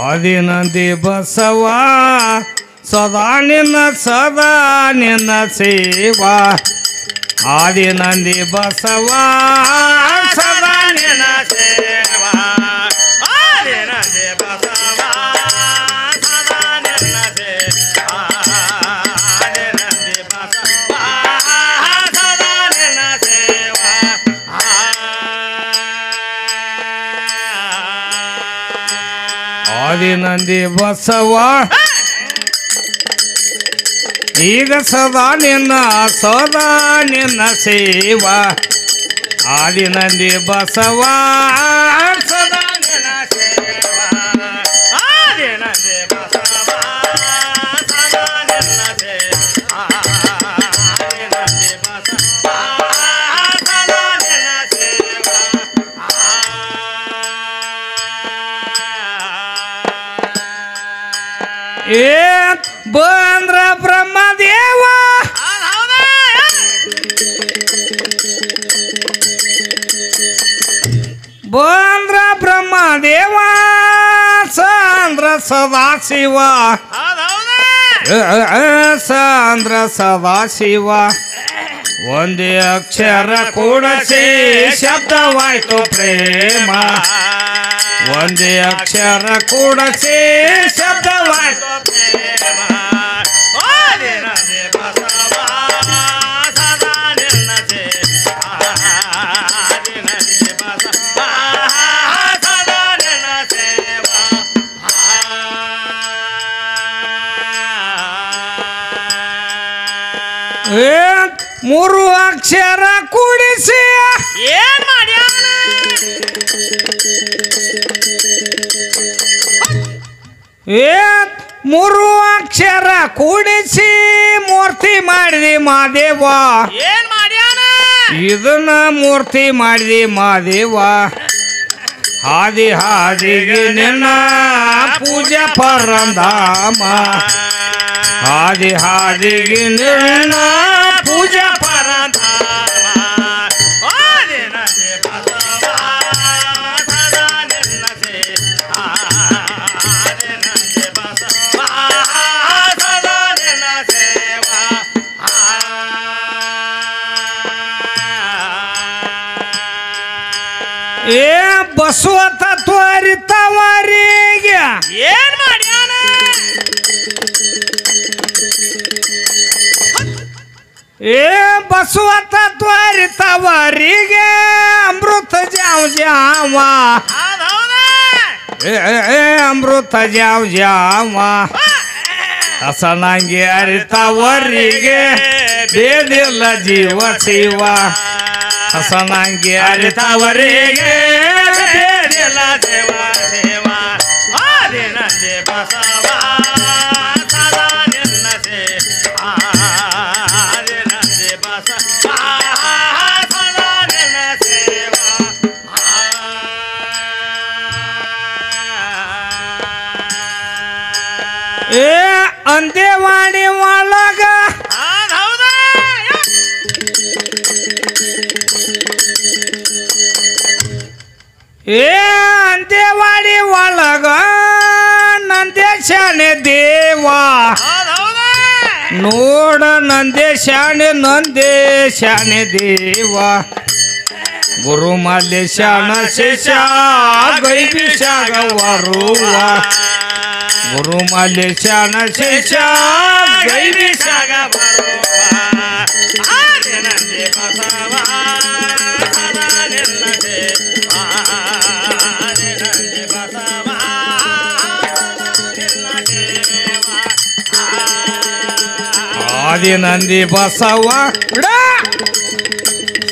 ಆದಿನಂದಿ ಬಸವ ಸದಾ ನಿನ್ನ ಸೇವಾ ಆದಿನಂದಿ ಬಸವ ಸದಾ ನಿನ್ನ ಸೇವಾ ಆದಿನಂದಿ ಬಸವ ಸದಾ ನಿನ್ನ ಸೇವಾ ಆದಿನಂದಿ ಬಸವ ಸದಾ ನಿನ್ನ ಸೇವಾ ಆದಿನಂದಿ ಬಸವ ಈಗ ಸದಾ ನಿನ್ನ ಸೇವಾ ಆದಿನಂದಿ ಬಸವ ಸದಾ ನಿನ್ನ ಸೇವಾ ಆದಿನಂದಿ ಬಸವ ಸದಾ ನಿನ್ನ ಸೇವಾ ಆದಿನಂದಿ ಬಸವ ಸದಾ ನಿನ್ನ ಸೇವಾ ಏ ಬಂದ್ರ ಬ್ರಹ್ಮದೇವ ಬಂದ್ರ ಬ್ರಹ್ಮದೇವ ಸಾಂದ್ರ ಸದಾಶಿವ ಸಾಂದ್ರ ಸದಾಶಿವ ಒಂದೇ ಅಕ್ಷರ ಕೂಡಸಿ ಶಬ್ದವಾಯ್ತು ಪ್ರೇಮ ಒಂದೇ ಅಕ್ಷರ ಕೂಡಸಿ ಶಬ್ದವಾಯ್ತು ಪ್ರೇಮ ಆದಿನಂದಿ ಬಸವ ಸದಾ ನಿನ್ನ ಸೇವಾ ಆದಿನಂದಿ ಬಸವ ಸದಾ ನಿನ್ನ ಸೇವಾ ಮೂರು ಅಕ್ಷರ ಕೂಡಿಸಿ ಏನ್ ಮಾಡ್ಯಾನ ಮೂರು ಅಕ್ಷರ ಕೂಡಿಸಿ ಮೂರ್ತಿ ಮಾಡಿದಿ ಮಾದೇವ ಏನ್ ಮಾಡ್ಯಾನ ಇದನ್ನ ಮೂರ್ತಿ ಮಾಡಿದಿ ಮಾದೇವ ಹಾದಿ ಹಾದಿಗೆ ನಿನ್ನ ಪೂಜೆ ಪರಂಧಾಮ ಹಾದಿ ಹಾದಿಗೆ ನಿನ್ನ ಪೂಜೆ ಪರಂಧಾಮ ಆದಿನಂದಿ ಬಸವ ಸದಾ ನಿನ್ನ ಸೇವಾ ಆದಿನಂದಿ ಬಸವ ಸದಾ ನಿನ್ನ ಸೇವಾ ಏ ಬಸವ ತತ್ವ ಅರಿತವರಿಗೆ ಏನ್ ಮಾಡ್ಯಾನ ಏ ಬಸವ ತತ್ವ ಅರಿತವರಿಗೆ ಅಮೃತ ಜಾವ್ ಜಾವ ಅಮೃತ ಜಾವ್ ಜಾವ ಹಸನಂಗಿ ಅರಿತವರಿಗೆ ಬೇದಿಲ್ಲ ಜೀವ ಶಿವ ಹಸನಂಗಿ ಅರಿತವರಿಗೆ ಬೇದಿಲ್ಲ ಜೀವ ಶಿವ ಆದಿನಂದಿ ಬಸವ ಸದಾ ನಿನ್ನ ಸೇವಾ ಆದಿನಂದಿ ಬಸವ ಸದಾ ನಿನ್ನ ಸೇವಾ ಏ ಅಂದೇವಾಡಿ ಒಳಗ ಏ ಅಂದೇವಾಡಿ ಒಳಗ ನಂದೇಶಾನೆ ದೇವ ನೋಡ ನಂದೇಶಾನೆ ದೇವ ಗುರು ಮಲ್ಲೇಶಾನ ಶೇಷ ಗೈಬಿಷಾಗ ವರುವ ಗುರು ಮಲ್ಲೇಶಾನ ಶೇಷ ಗೈಬಿಷಾಗ ಬರುವ ಆದಿನಂದಿ ಬಸವ ಸದಾ ನಿನ್ನ ಸೇವಾ ಆದಿನಂದಿ ಬಸವ ನಿನ್ನ ಸೇವಾ ಆದಿನಂದಿ ಬಸವ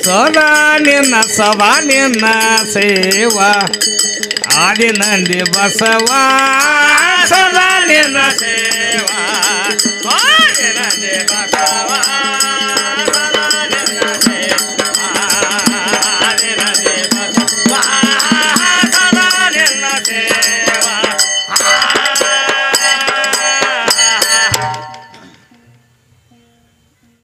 ಸದಾ ನಿನ್ನ ಸೇವಾ ಆದಿನಂದಿ ಬಸವ ಸದಾ ನಿನ್ನ ಸೇವಾ